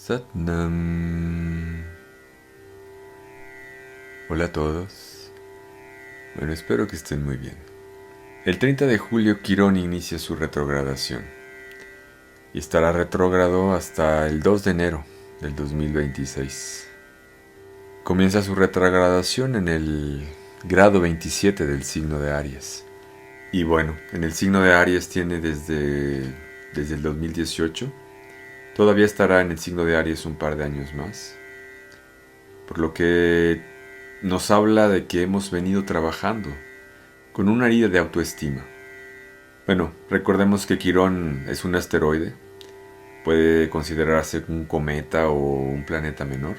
Satnam. Hola a todos. Bueno, espero que estén muy bien. El 30 de julio Quirón inicia su retrogradación y estará retrógrado hasta el 2 de enero del 2026. Comienza su retrogradación en el grado 27 del signo de Aries. Y bueno, en el signo de Aries tiene desde el 2018. Todavía estará en el signo de Aries un par de años más. Por lo que nos habla de que hemos venido trabajando con una herida de autoestima. Bueno, recordemos que Quirón es un asteroide. Puede considerarse un cometa o un planeta menor.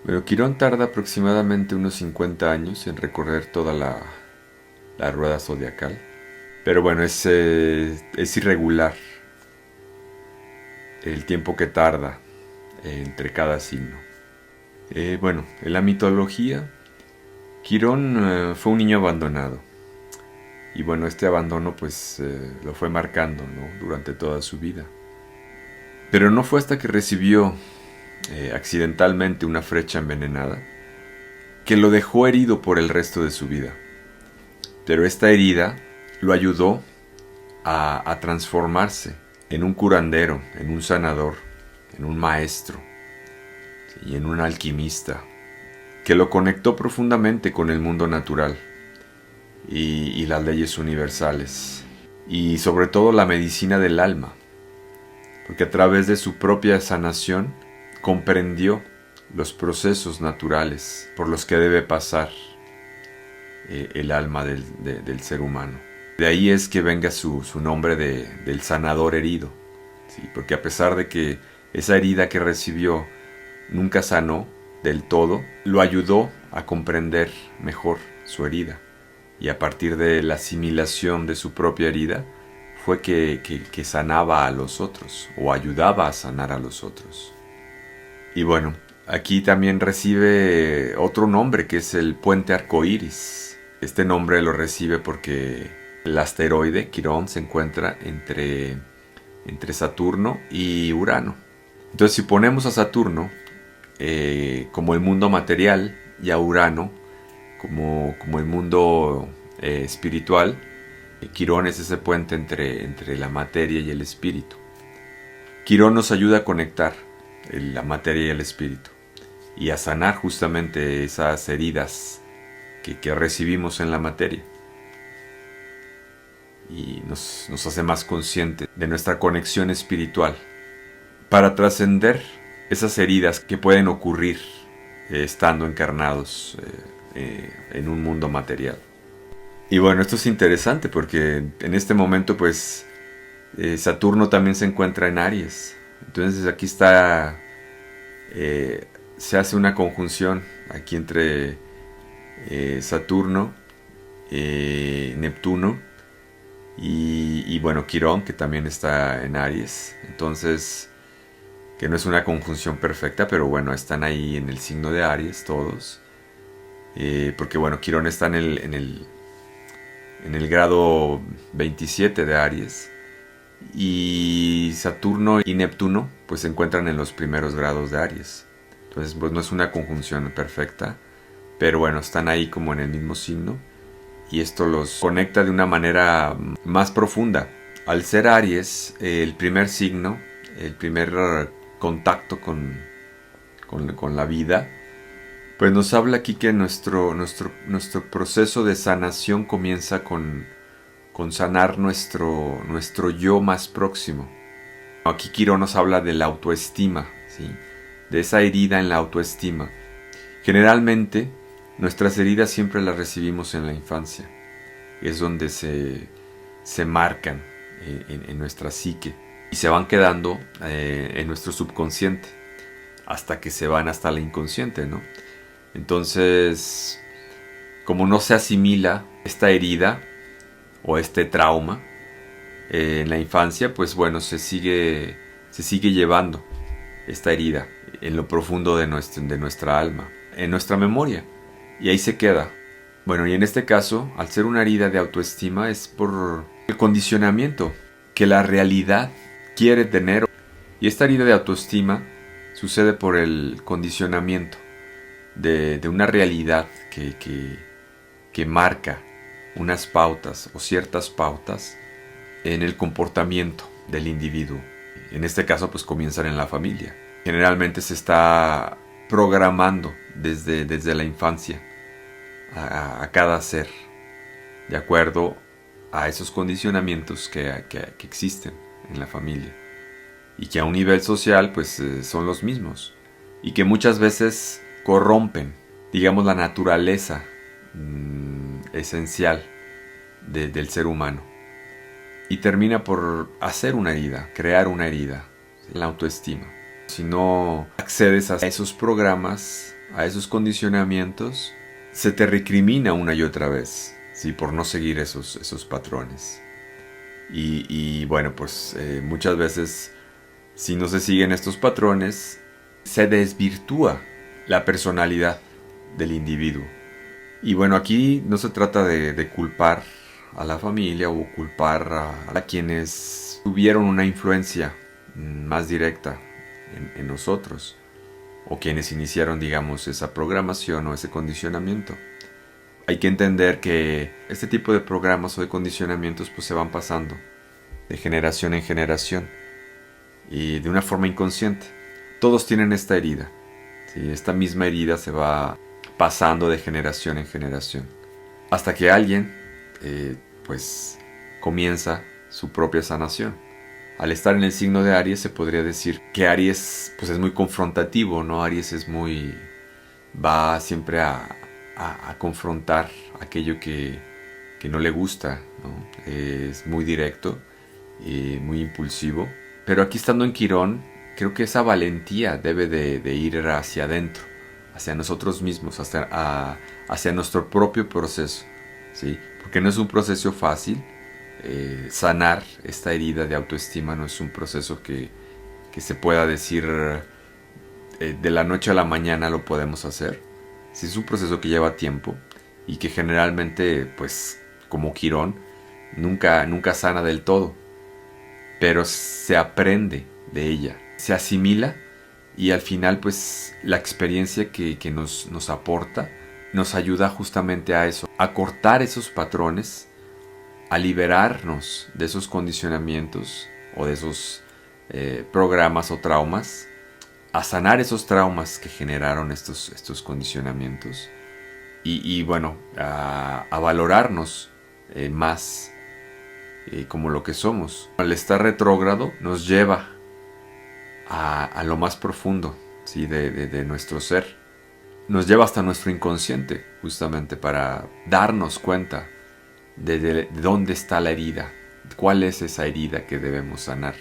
Pero Quirón tarda aproximadamente unos 50 años en recorrer toda la rueda zodiacal. Pero bueno, es irregular el tiempo que tarda entre cada signo. Bueno, en la mitología, Quirón fue un niño abandonado. Y bueno, este abandono pues lo fue marcando, ¿no?, durante toda su vida. Pero no fue hasta que recibió accidentalmente una flecha envenenada que lo dejó herido por el resto de su vida. Pero esta herida lo ayudó a transformarse en un curandero, en un sanador, en un maestro y en un alquimista que lo conectó profundamente con el mundo natural y las leyes universales y sobre todo la medicina del alma, porque a través de su propia sanación comprendió los procesos naturales por los que debe pasar el alma del ser humano. De ahí es que venga su nombre del sanador herido, ¿sí? Porque a pesar de que esa herida que recibió nunca sanó del todo, lo ayudó a comprender mejor su herida. Y a partir de la asimilación de su propia herida, fue que sanaba a los otros, o ayudaba a sanar a los otros. Y bueno, aquí también recibe otro nombre, que es el puente arcoíris. Este nombre lo recibe porque el asteroide Quirón se encuentra entre Saturno y Urano. Entonces, si ponemos a Saturno como el mundo material y a Urano como el mundo espiritual, Quirón es ese puente entre la materia y el espíritu. Quirón nos ayuda a conectar la materia y el espíritu y a sanar justamente esas heridas que recibimos en la materia. Y nos hace más conscientes de nuestra conexión espiritual para trascender esas heridas que pueden ocurrir estando encarnados en un mundo material. Y bueno, esto es interesante porque en este momento pues Saturno también se encuentra en Aries. Entonces aquí está, se hace una conjunción aquí entre Saturno, Neptuno y bueno, Quirón, que también está en Aries. Entonces, que no es una conjunción perfecta, pero bueno, están ahí en el signo de Aries todos. Porque bueno, Quirón está en el grado 27 de Aries. Y Saturno y Neptuno pues se encuentran en los primeros grados de Aries. Entonces pues no es una conjunción perfecta, pero bueno, están ahí como en el mismo signo. Y esto los conecta de una manera más profunda. Al ser Aries, el primer signo, el primer contacto con la vida, pues nos habla aquí que nuestro proceso de sanación comienza con sanar nuestro yo más próximo. Aquí Quirón nos habla de la autoestima, ¿sí?, de esa herida en la autoestima. Generalmente, nuestras heridas siempre las recibimos en la infancia. Es donde se marcan en nuestra psique y se van quedando en nuestro subconsciente hasta que se van hasta la inconsciente, ¿no? Entonces, como no se asimila esta herida o este trauma en la infancia, pues bueno, se sigue llevando esta herida en lo profundo de nuestra alma, en nuestra memoria, y ahí se queda. Bueno, y en este caso, al ser una herida de autoestima, es por el condicionamiento que la realidad quiere tener. Y esta herida de autoestima sucede por el condicionamiento de una realidad que marca unas pautas o ciertas pautas en el comportamiento del individuo. En este caso, pues comienzan en la familia. Generalmente se está programando desde la infancia a cada ser, de acuerdo a esos condicionamientos que existen en la familia. Y que a un nivel social, pues son los mismos. Y que muchas veces corrompen, digamos, la naturaleza esencial del ser humano. Y termina por hacer una herida, crear una herida, la autoestima. Si no accedes a esos programas, a esos condicionamientos, se te recrimina una y otra vez, ¿sí? Por no seguir esos patrones. Y bueno, pues muchas veces, si no se siguen estos patrones, se desvirtúa la personalidad del individuo. Y bueno, aquí no se trata de culpar a la familia o culpar a quienes tuvieron una influencia más directa en nosotros, o quienes iniciaron, digamos, esa programación o ese condicionamiento. Hay que entender que este tipo de programas o de condicionamientos pues se van pasando de generación en generación y de una forma inconsciente. Todos tienen esta herida, ¿sí? Esta misma herida se va pasando de generación en generación hasta que alguien pues comienza su propia sanación. Al estar en el signo de Aries se podría decir que Aries pues es muy confrontativo, ¿no? Aries es muy... va siempre a confrontar aquello que no le gusta, ¿no? Es muy directo, muy impulsivo. Pero aquí estando en Quirón, creo que esa valentía debe de ir hacia adentro, hacia nosotros mismos, hacia nuestro propio proceso, ¿sí? Porque no es un proceso fácil. Sanar esta herida de autoestima no es un proceso que se pueda decir de la noche a la mañana lo podemos hacer. Sí, es un proceso que lleva tiempo y que generalmente, pues, como Quirón, nunca sana del todo, pero se aprende de ella, se asimila y al final, pues, la experiencia que nos aporta nos ayuda justamente a eso, a cortar esos patrones, a liberarnos de esos condicionamientos o de esos programas o traumas, a sanar esos traumas que generaron estos condicionamientos y bueno, a valorarnos más como lo que somos. Al estar retrógrado nos lleva a lo más profundo, ¿sí? de nuestro ser. Nos lleva hasta nuestro inconsciente, justamente para darnos cuenta de dónde está la herida, cuál es esa herida que debemos sanar,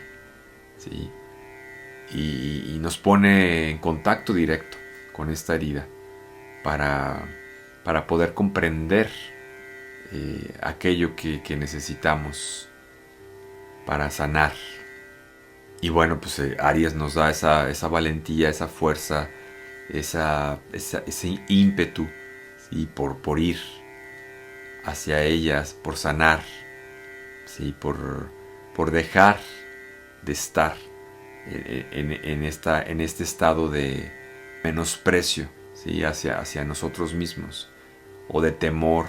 ¿sí? Y nos pone en contacto directo con esta herida para poder comprender aquello que necesitamos para sanar. Y bueno, pues Aries nos da esa valentía, esa fuerza, ese ímpetu, ¿sí? por ir hacia ellas, por sanar, ¿sí? por dejar de estar en este estado de menosprecio, ¿sí? hacia nosotros mismos o de temor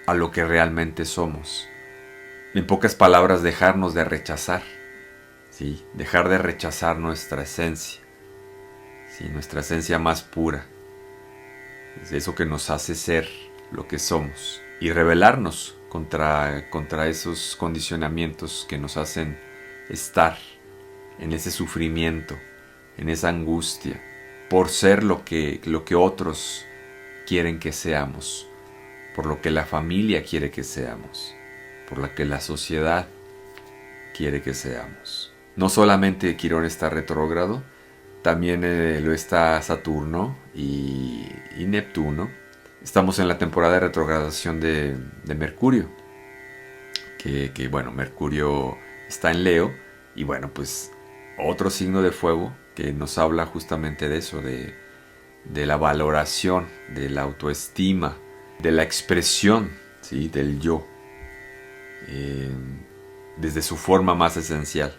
a lo que realmente somos. En pocas palabras, dejarnos de rechazar, ¿sí? Dejar de rechazar nuestra esencia, ¿sí? Nuestra esencia más pura, es eso que nos hace ser lo que somos, y rebelarnos contra esos condicionamientos que nos hacen estar en ese sufrimiento, en esa angustia, por ser lo que otros quieren que seamos, por lo que la familia quiere que seamos, por lo que la sociedad quiere que seamos. No solamente Quirón está retrógrado, también lo está Saturno y Neptuno. Estamos en la temporada de retrogradación de Mercurio, que bueno, Mercurio está en Leo, y bueno, pues otro signo de fuego que nos habla justamente de eso, de la valoración, de la autoestima, de la expresión, ¿sí? Del yo, desde su forma más esencial,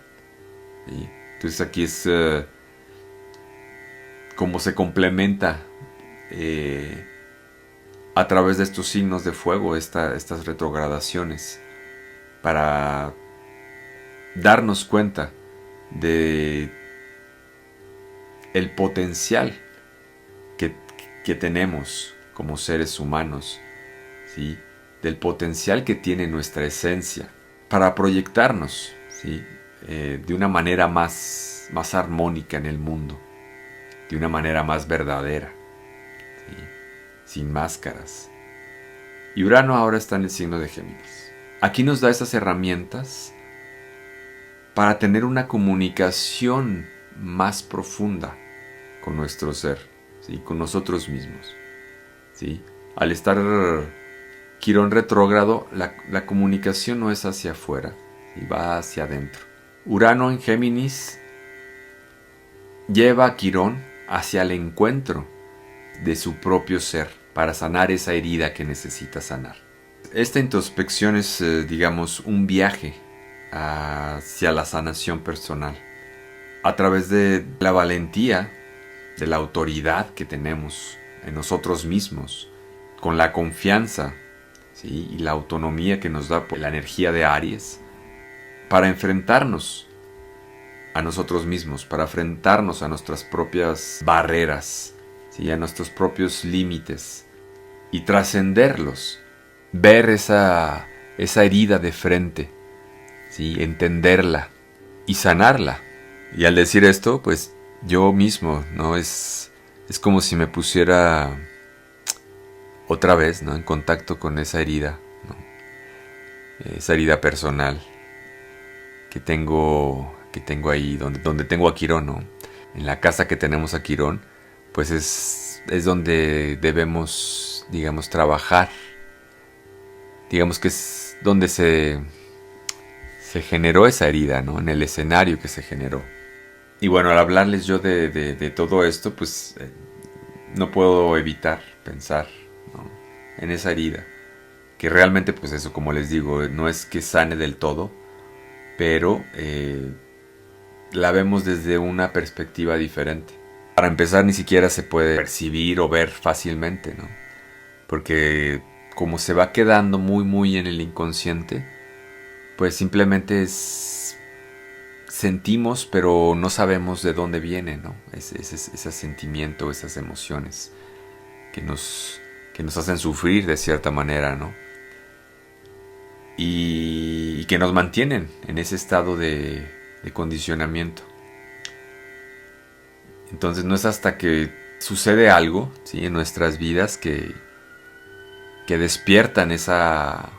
¿sí? Entonces aquí es cómo se complementa a través de estos signos de fuego, estas retrogradaciones, para darnos cuenta de el potencial que tenemos como seres humanos, ¿sí? Del potencial que tiene nuestra esencia para proyectarnos, ¿sí? De una manera más armónica en el mundo, de una manera más verdadera, ¿sí? Sin máscaras. Y Urano ahora está en el signo de Géminis. Aquí nos da esas herramientas para tener una comunicación más profunda con nuestro ser, ¿sí? Con nosotros mismos, ¿sí? Al estar Quirón retrógrado, la comunicación no es hacia afuera, ¿sí? Va hacia adentro. Urano en Géminis lleva a Quirón hacia el encuentro de su propio ser para sanar esa herida que necesita sanar. Esta introspección es, digamos, un viaje hacia la sanación personal a través de la valentía, de la autoridad que tenemos en nosotros mismos, con la confianza, ¿sí? Y la autonomía que nos da la energía de Aries, para enfrentarnos a nosotros mismos, para enfrentarnos a nuestras propias barreras, ¿sí? A nuestros propios límites y trascenderlos, ver esa herida de frente, ¿sí? Entenderla y sanarla. Y al decir esto, pues yo mismo, ¿no? Es como si me pusiera otra vez, ¿no? En contacto con esa herida, ¿no? Esa herida personal que tengo ahí, donde tengo a Quirón, ¿no? En la casa que tenemos a Quirón, pues es donde debemos, digamos, trabajar. Digamos que es donde se generó esa herida, ¿no? En el escenario que se generó. Y bueno, al hablarles yo de todo esto, pues no puedo evitar pensar, ¿no? En esa herida. Que realmente, pues eso, como les digo, no es que sane del todo, pero la vemos desde una perspectiva diferente. Para empezar, ni siquiera se puede percibir o ver fácilmente, ¿no? Porque como se va quedando muy en el inconsciente, pues simplemente sentimos, pero no sabemos de dónde viene, ¿no? Ese sentimiento, esas emociones que nos hacen sufrir de cierta manera, ¿no? Y que nos mantienen en ese estado de condicionamiento. Entonces no es hasta que sucede algo, ¿sí? En nuestras vidas que despiertan esa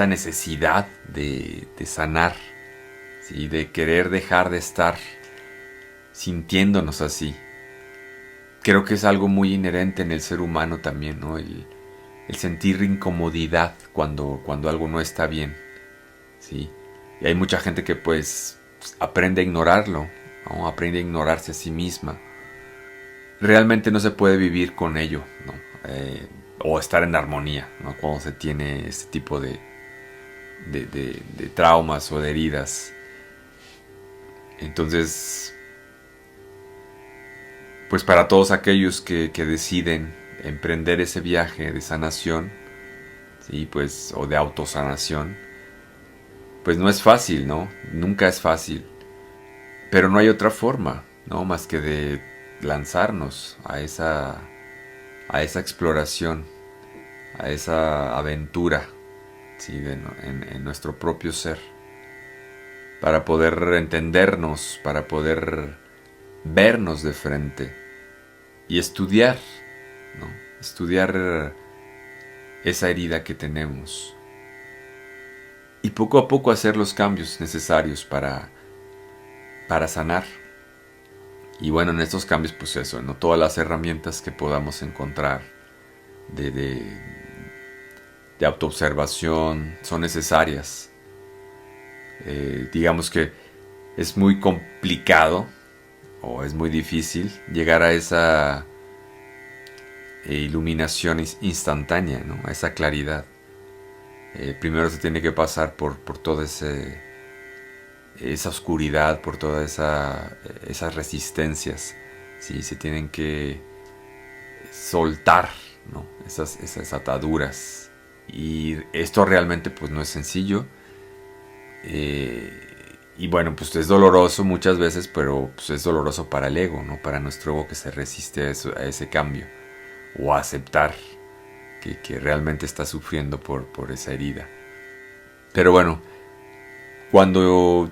necesidad de sanar, ¿sí? De querer dejar de estar sintiéndonos así. Creo que es algo muy inherente en el ser humano también, ¿no? El sentir incomodidad cuando algo no está bien, ¿sí? Y hay mucha gente que pues aprende a ignorarlo, ¿no? Aprende a ignorarse a sí misma. Realmente no se puede vivir con ello, ¿no? O estar en armonía, ¿no? Cuando se tiene este tipo de traumas o de heridas. Entonces, pues para todos aquellos que deciden emprender ese viaje de sanación, ¿sí? Pues, o de autosanación, pues no es fácil, ¿no? Nunca es fácil. Pero no hay otra forma, ¿no? Más que de lanzarnos a esa exploración, a esa aventura, ¿sí? En nuestro propio ser, para poder entendernos, para poder vernos de frente y estudiar, ¿no? Estudiar esa herida que tenemos y poco a poco hacer los cambios necesarios para sanar. Y bueno, en estos cambios, pues eso, ¿no? Todas las herramientas que podamos encontrar de autoobservación son necesarias. Digamos que es muy complicado o es muy difícil llegar a esa iluminación instantánea, ¿no? A esa claridad. Primero se tiene que pasar por toda esa oscuridad, por todas esas resistencias, ¿sí? Se tienen que soltar, ¿no? Esas ataduras. Y esto realmente pues no es sencillo. Y bueno, pues es doloroso muchas veces, pero pues es doloroso para el ego, ¿no? Para nuestro ego que se resiste a ese cambio. O a aceptar que realmente está sufriendo por esa herida. Pero bueno, cuando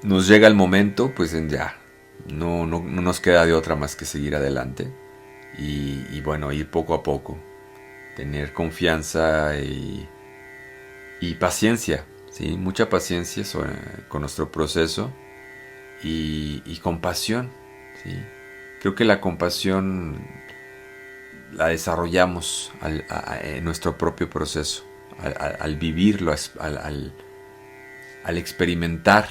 nos llega el momento, pues ya, no nos queda de otra más que seguir adelante. Y bueno, ir poco a poco. Tener confianza y paciencia, ¿sí? Mucha paciencia con nuestro proceso y compasión, ¿sí? Creo que la compasión la desarrollamos en nuestro propio proceso, al vivirlo, al experimentar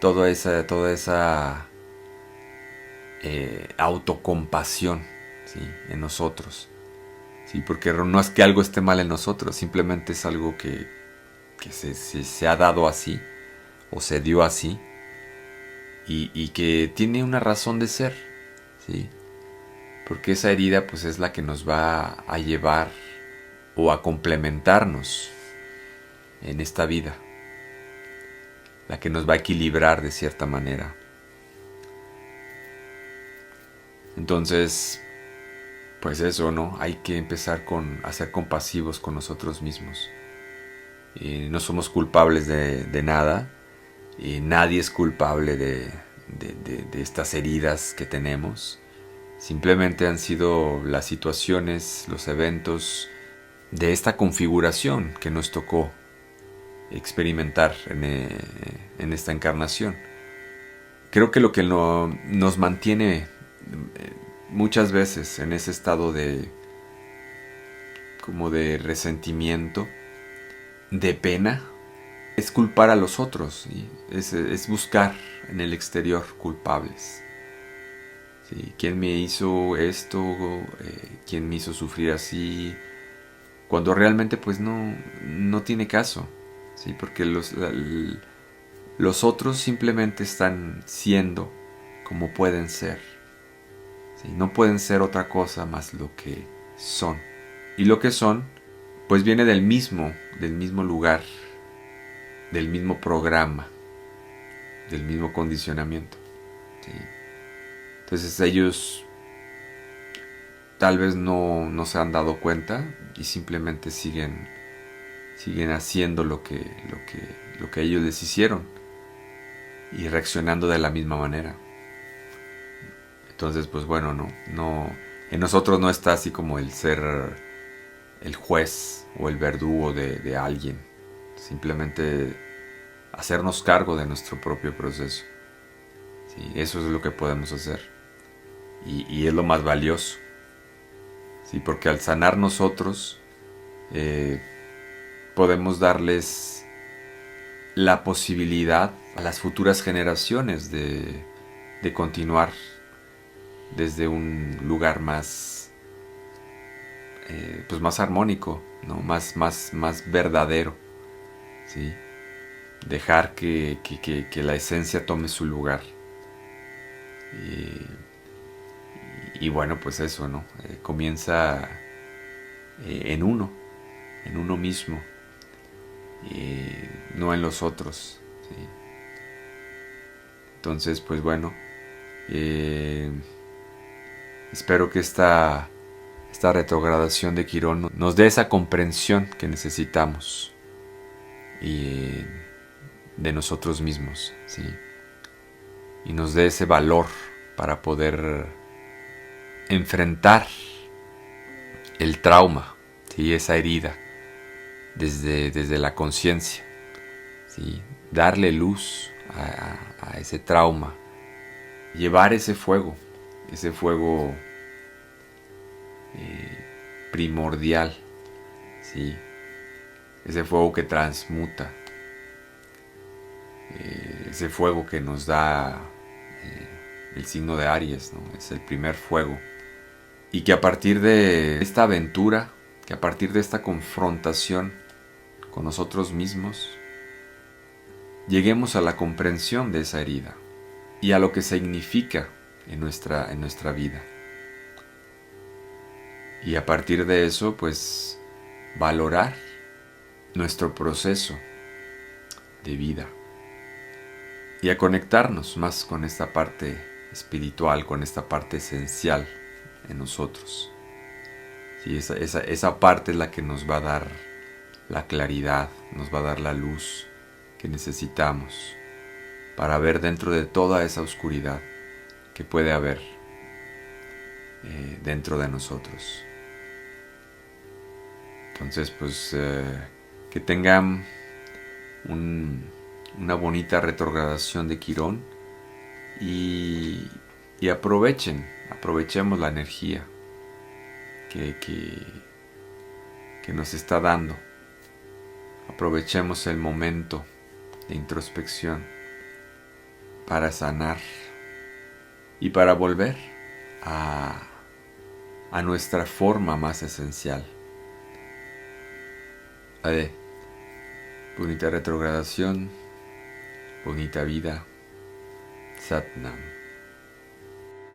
toda esa autocompasión, ¿sí? En nosotros. Sí, porque no es que algo esté mal en nosotros, simplemente es algo que se ha dado así, o se dio así, y que tiene una razón de ser, ¿sí? Porque esa herida pues es la que nos va a llevar o a complementarnos en esta vida, la que nos va a equilibrar de cierta manera. Entonces, pues eso, ¿no? Hay que empezar a ser compasivos con nosotros mismos. No somos culpables de nada. Nadie es culpable de estas heridas que tenemos. Simplemente han sido las situaciones, los eventos de esta configuración que nos tocó experimentar en esta encarnación. Creo que lo que nos mantiene muchas veces en ese estado como de resentimiento, de pena, es culpar a los otros, ¿sí? Es buscar en el exterior culpables, ¿sí? ¿Quién me hizo esto? ¿Quién me hizo sufrir así? Cuando realmente pues no tiene caso, ¿sí? Porque los otros simplemente están siendo como pueden ser, ¿sí? No pueden ser otra cosa más lo que son. Y lo que son pues viene del mismo lugar, del mismo programa, del mismo condicionamiento, ¿sí? Entonces ellos tal vez no se han dado cuenta y simplemente siguen haciendo lo que ellos les hicieron y reaccionando de la misma manera. Entonces pues bueno, no en nosotros no está así como el ser el juez o el verdugo de alguien. Simplemente hacernos cargo de nuestro propio proceso, ¿sí? Eso es lo que podemos hacer y es lo más valioso, ¿sí? Porque al sanar nosotros podemos darles la posibilidad a las futuras generaciones de continuar desde un lugar más pues más armónico, ¿no? más verdadero, ¿sí? Dejar que la esencia tome su lugar. Y bueno, pues eso, ¿no? Comienza en uno mismo, no en los otros, ¿sí? Entonces, pues bueno, espero que esta retrogradación de Quirón nos dé esa comprensión que necesitamos de nosotros mismos, ¿sí? Y nos dé ese valor para poder enfrentar el trauma, ¿sí? Esa herida desde la conciencia, ¿sí? Darle luz a ese trauma, llevar ese fuego primordial, ¿sí? Ese fuego que transmuta, ese fuego que nos da el signo de Aries, ¿no? Es el primer fuego. Y que a partir de esta aventura, que a partir de esta confrontación con nosotros mismos, lleguemos a la comprensión de esa herida y a lo que significa en nuestra vida. Y a partir de eso, pues, valorar nuestro proceso de vida y a conectarnos más con esta parte espiritual, con esta parte esencial en nosotros. Sí, esa parte es la que nos va a dar la claridad, nos va a dar la luz que necesitamos para ver dentro de toda esa oscuridad que puede haber dentro de nosotros. Entonces, pues, que tengan una bonita retrogradación de Quirón y aprovechemos la energía que nos está dando. Aprovechemos el momento de introspección para sanar y para volver a nuestra forma más esencial. Bonita retrogradación, bonita vida. Sat Nam.